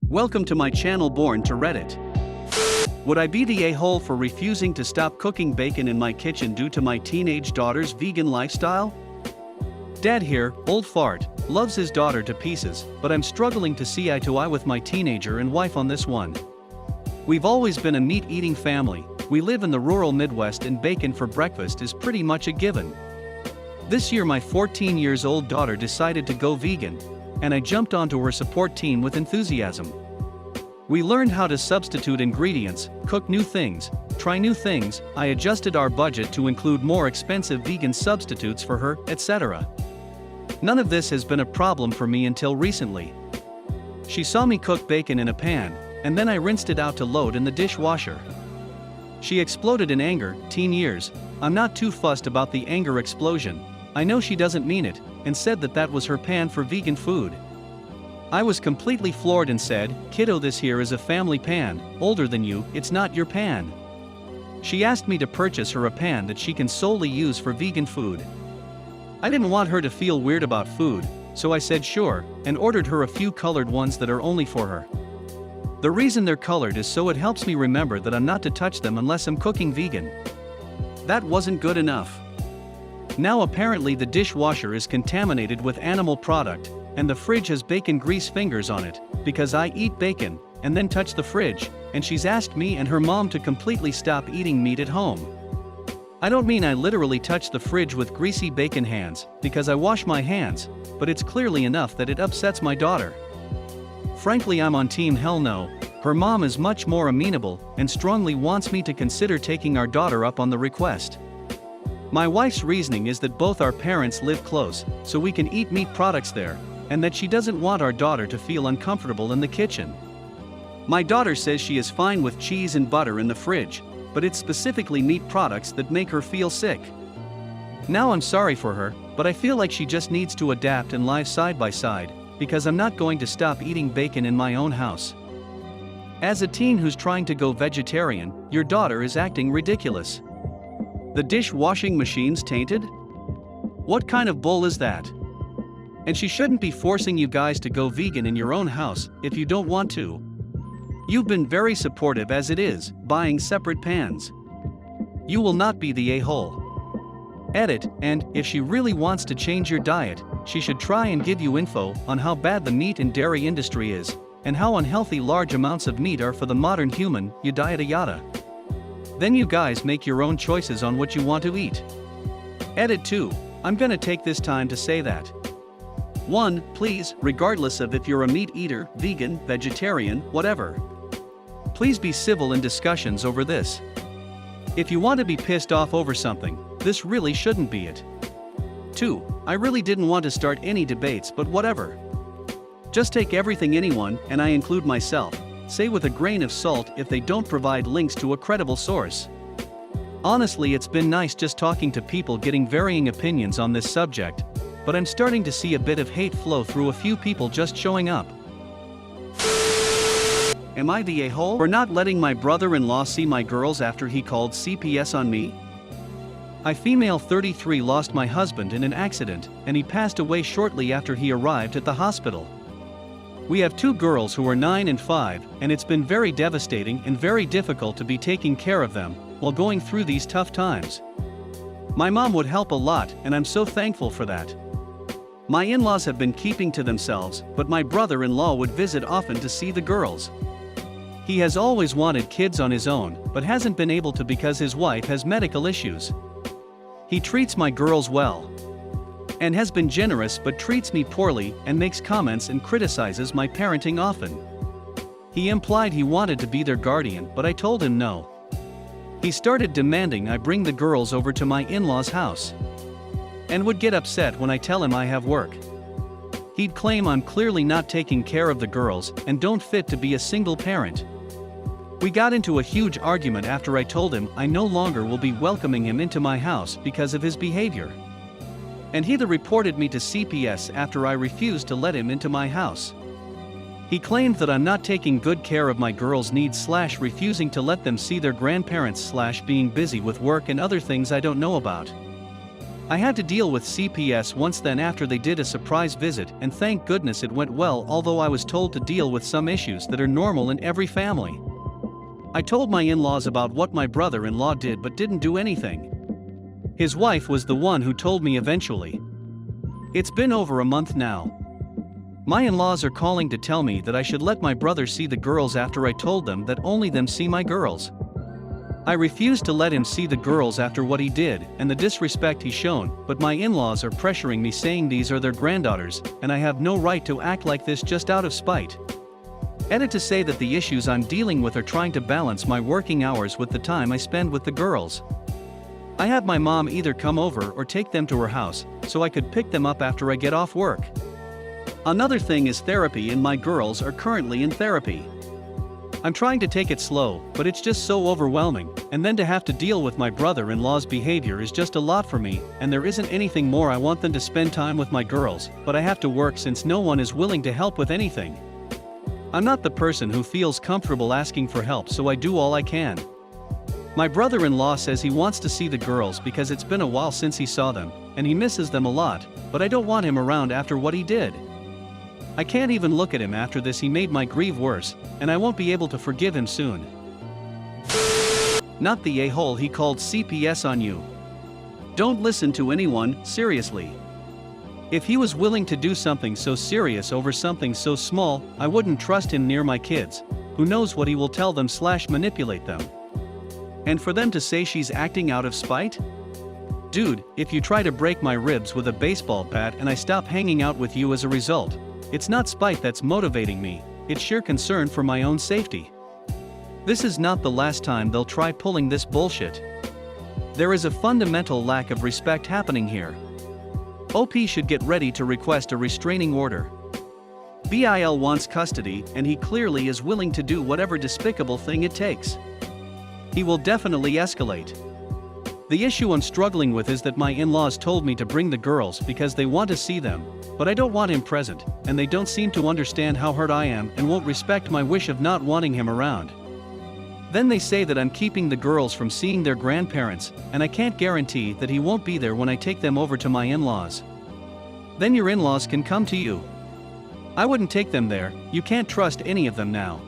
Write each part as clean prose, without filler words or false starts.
Welcome to my channel BornToReddit. Would I be the a-hole for refusing to stop cooking bacon in my kitchen due to my teenage daughter's vegan lifestyle? Dad here, old fart, loves his daughter to pieces, but I'm struggling to see eye to eye with my teenager and wife on this one. We've always been a meat-eating family, we live in the rural Midwest and bacon for breakfast is pretty much a given. This year my 14-year-old daughter decided to go vegan, and I jumped onto her support team with enthusiasm. We learned how to substitute ingredients, cook new things, try new things, I adjusted our budget to include more expensive vegan substitutes for her, etc. None of this has been a problem for me until recently. She saw me cook bacon in a pan, and then I rinsed it out to load in the dishwasher. She exploded in anger, teen years, I'm not too fussed about the anger explosion, I know she doesn't mean it, and said that was her pan for vegan food. I was completely floored and said, "Kiddo, this here is a family pan, older than you, it's not your pan." She asked me to purchase her a pan that she can solely use for vegan food. I didn't want her to feel weird about food, so I said sure, and ordered her a few colored ones that are only for her. The reason they're colored is so it helps me remember that I'm not to touch them unless I'm cooking vegan. That wasn't good enough. Now apparently the dishwasher is contaminated with animal product, and the fridge has bacon grease fingers on it, because I eat bacon, and then touch the fridge, and she's asked me and her mom to completely stop eating meat at home. I don't mean I literally touch the fridge with greasy bacon hands, because I wash my hands, but it's clearly enough that it upsets my daughter. Frankly, I'm on team hell no. Her mom is much more amenable, and strongly wants me to consider taking our daughter up on the request. My wife's reasoning is that both our parents live close, so we can eat meat products there, and that she doesn't want our daughter to feel uncomfortable in the kitchen. My daughter says she is fine with cheese and butter in the fridge, but it's specifically meat products that make her feel sick. Now I'm sorry for her, but I feel like she just needs to adapt and live side by side, because I'm not going to stop eating bacon in my own house. As a teen who's trying to go vegetarian, your daughter is acting ridiculous. The dishwashing machine's tainted? What kind of bull is that? And she shouldn't be forcing you guys to go vegan in your own house if you don't want to. You've been very supportive as it is, buying separate pans. You will not be the a-hole. Edit, and if she really wants to change your diet, she should try and give you info on how bad the meat and dairy industry is, and how unhealthy large amounts of meat are for the modern human, yada yada. Then you guys make your own choices on what you want to eat. Edit 2, I'm gonna take this time to say that. 1. Please, regardless of if you're a meat eater, vegan, vegetarian, whatever. Please be civil in discussions over this. If you want to be pissed off over something, this really shouldn't be it. 2. I really didn't want to start any debates, but whatever. Just take everything anyone, and I include myself, say with a grain of salt if they don't provide links to a credible source. Honestly, it's been nice just talking to people getting varying opinions on this subject, but I'm starting to see a bit of hate flow through a few people just showing up. Am I the a-hole for not letting my brother-in-law see my girls after he called CPS on me? I, female 33, lost my husband in an accident, and he passed away shortly after he arrived at the hospital. We have 2 girls who are 9 and 5, and it's been very devastating and very difficult to be taking care of them while going through these tough times. My mom would help a lot, and I'm so thankful for that. My in-laws have been keeping to themselves, but my brother-in-law would visit often to see the girls. He has always wanted kids on his own, but hasn't been able to because his wife has medical issues. He treats my girls well, and has been generous, but treats me poorly and makes comments and criticizes my parenting often. He implied he wanted to be their guardian, but I told him no. He started demanding I bring the girls over to my in-laws' house, and would get upset when I tell him I have work. He'd claim I'm clearly not taking care of the girls and don't fit to be a single parent. We got into a huge argument after I told him I no longer will be welcoming him into my house because of his behavior. And he reported me to CPS after I refused to let him into my house. He claimed that I'm not taking good care of my girls' needs / refusing to let them see their grandparents / being busy with work and other things I don't know about. I had to deal with CPS once then after they did a surprise visit, and thank goodness it went well, although I was told to deal with some issues that are normal in every family. I told my in-laws about what my brother-in-law did but didn't do anything. His wife was the one who told me eventually. It's been over a month now. My in-laws are calling to tell me that I should let my brother see the girls after I told them that only them see my girls. I refused to let him see the girls after what he did and the disrespect he shown, but my in-laws are pressuring me saying these are their granddaughters, and I have no right to act like this just out of spite. Edit to say that the issues I'm dealing with are trying to balance my working hours with the time I spend with the girls. I have my mom either come over or take them to her house, so I could pick them up after I get off work. Another thing is therapy, and my girls are currently in therapy. I'm trying to take it slow, but it's just so overwhelming, and then to have to deal with my brother-in-law's behavior is just a lot for me, and there isn't anything more. I want them to spend time with my girls, but I have to work since no one is willing to help with anything. I'm not the person who feels comfortable asking for help, so I do all I can. My brother-in-law says he wants to see the girls because it's been a while since he saw them, and he misses them a lot, but I don't want him around after what he did. I can't even look at him after this. He made my grief worse, and I won't be able to forgive him soon. Not the a-hole he called CPS on you. Don't listen to anyone, seriously. If he was willing to do something so serious over something so small, I wouldn't trust him near my kids. Who knows what he will tell them / manipulate them. And for them to say she's acting out of spite? Dude, if you try to break my ribs with a baseball bat and I stop hanging out with you as a result, it's not spite that's motivating me, it's sheer concern for my own safety. This is not the last time they'll try pulling this bullshit. There is a fundamental lack of respect happening here. OP should get ready to request a restraining order. BIL wants custody, and he clearly is willing to do whatever despicable thing it takes. He will definitely escalate. The issue I'm struggling with is that my in-laws told me to bring the girls because they want to see them, but I don't want him present, and they don't seem to understand how hurt I am and won't respect my wish of not wanting him around. Then they say that I'm keeping the girls from seeing their grandparents, and I can't guarantee that he won't be there when I take them over to my in-laws. Then your in-laws can come to you. I wouldn't take them there. You can't trust any of them now.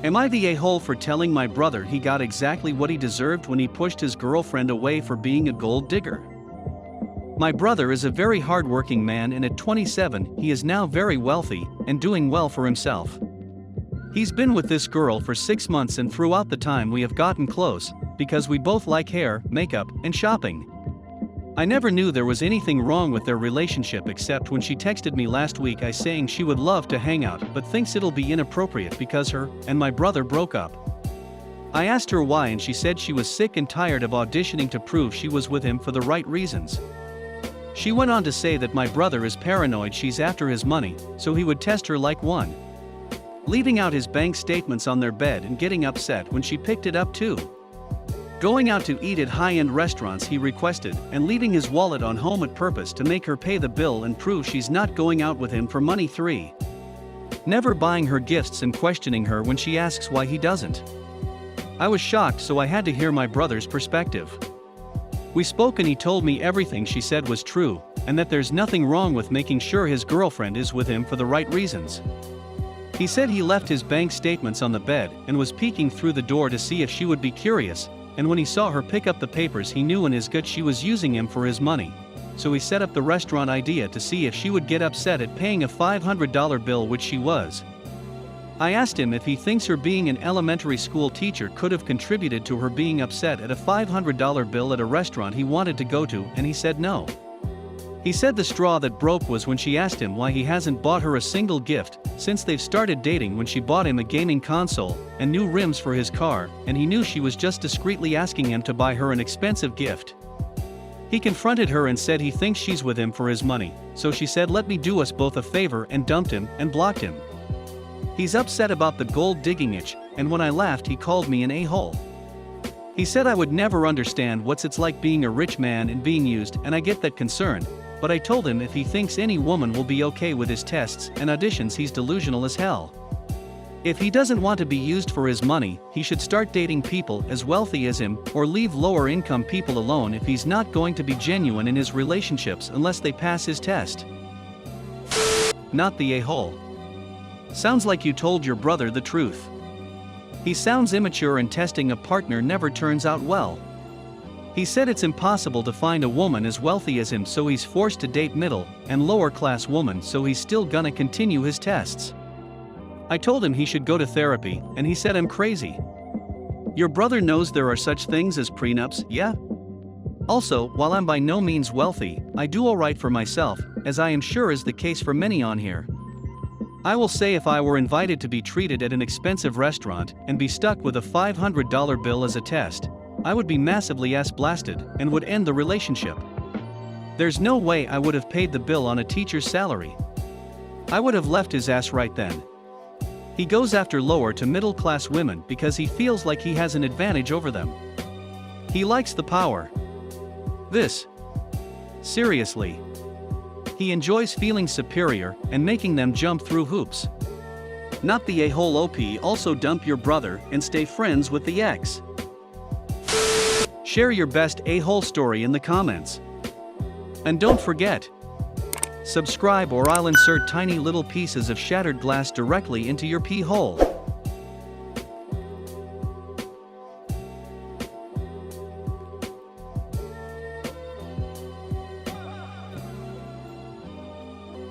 Am I the a-hole for telling my brother he got exactly what he deserved when he pushed his girlfriend away for being a gold digger? My brother is a very hard-working man, and at 27 he is now very wealthy and doing well for himself. He's been with this girl for 6 months, and throughout the time we have gotten close, because we both like hair, makeup, and shopping. I never knew there was anything wrong with their relationship except when she texted me last week saying she would love to hang out but thinks it'll be inappropriate because her and my brother broke up. I asked her why, and she said she was sick and tired of auditioning to prove she was with him for the right reasons. She went on to say that my brother is paranoid she's after his money, so he would test her like one. Leaving out his bank statements on their bed and getting upset when she picked it up too. Going out to eat at high-end restaurants he requested, and leaving his wallet on home at purpose to make her pay the bill and prove she's not going out with him for money. 3. Never buying her gifts and questioning her when she asks why he doesn't. I was shocked, so I had to hear my brother's perspective. We spoke and he told me everything she said was true, and that there's nothing wrong with making sure his girlfriend is with him for the right reasons. He said he left his bank statements on the bed and was peeking through the door to see if she would be curious, and when he saw her pick up the papers he knew in his gut she was using him for his money. So he set up the restaurant idea to see if she would get upset at paying a $500 bill, which she was. I asked him if he thinks her being an elementary school teacher could have contributed to her being upset at a $500 bill at a restaurant he wanted to go to, and he said no. He said the straw that broke was when she asked him why he hasn't bought her a single gift since they've started dating, when she bought him a gaming console and new rims for his car, and he knew she was just discreetly asking him to buy her an expensive gift. He confronted her and said he thinks she's with him for his money, so she said let me do us both a favor, and dumped him and blocked him. He's upset about the gold digging itch, and when I laughed he called me an a-hole. He said I would never understand what it's like being a rich man and being used, and I get that concern, but I told him if he thinks any woman will be okay with his tests and auditions he's delusional as hell. If he doesn't want to be used for his money, he should start dating people as wealthy as him, or leave lower income people alone if he's not going to be genuine in his relationships unless they pass his test. Not the a-hole. Sounds like you told your brother the truth. He sounds immature and testing a partner never turns out well. He said it's impossible to find a woman as wealthy as him, so he's forced to date middle and lower class women, so he's still gonna continue his tests. I told him he should go to therapy, and he said I'm crazy. Your brother knows there are such things as prenups, yeah? Also, while I'm by no means wealthy, I do alright for myself, as I am sure is the case for many on here. I will say if I were invited to be treated at an expensive restaurant and be stuck with a $500 bill as a test, I would be massively ass-blasted and would end the relationship. There's no way I would have paid the bill on a teacher's salary. I would have left his ass right then. He goes after lower to middle class women because he feels like he has an advantage over them. He likes the power. Seriously. He enjoys feeling superior and making them jump through hoops. Not the a-hole. OP. Also dump your brother and stay friends with the ex. Share your best a-hole story in the comments. And don't forget, subscribe or I'll insert tiny little pieces of shattered glass directly into your pee hole.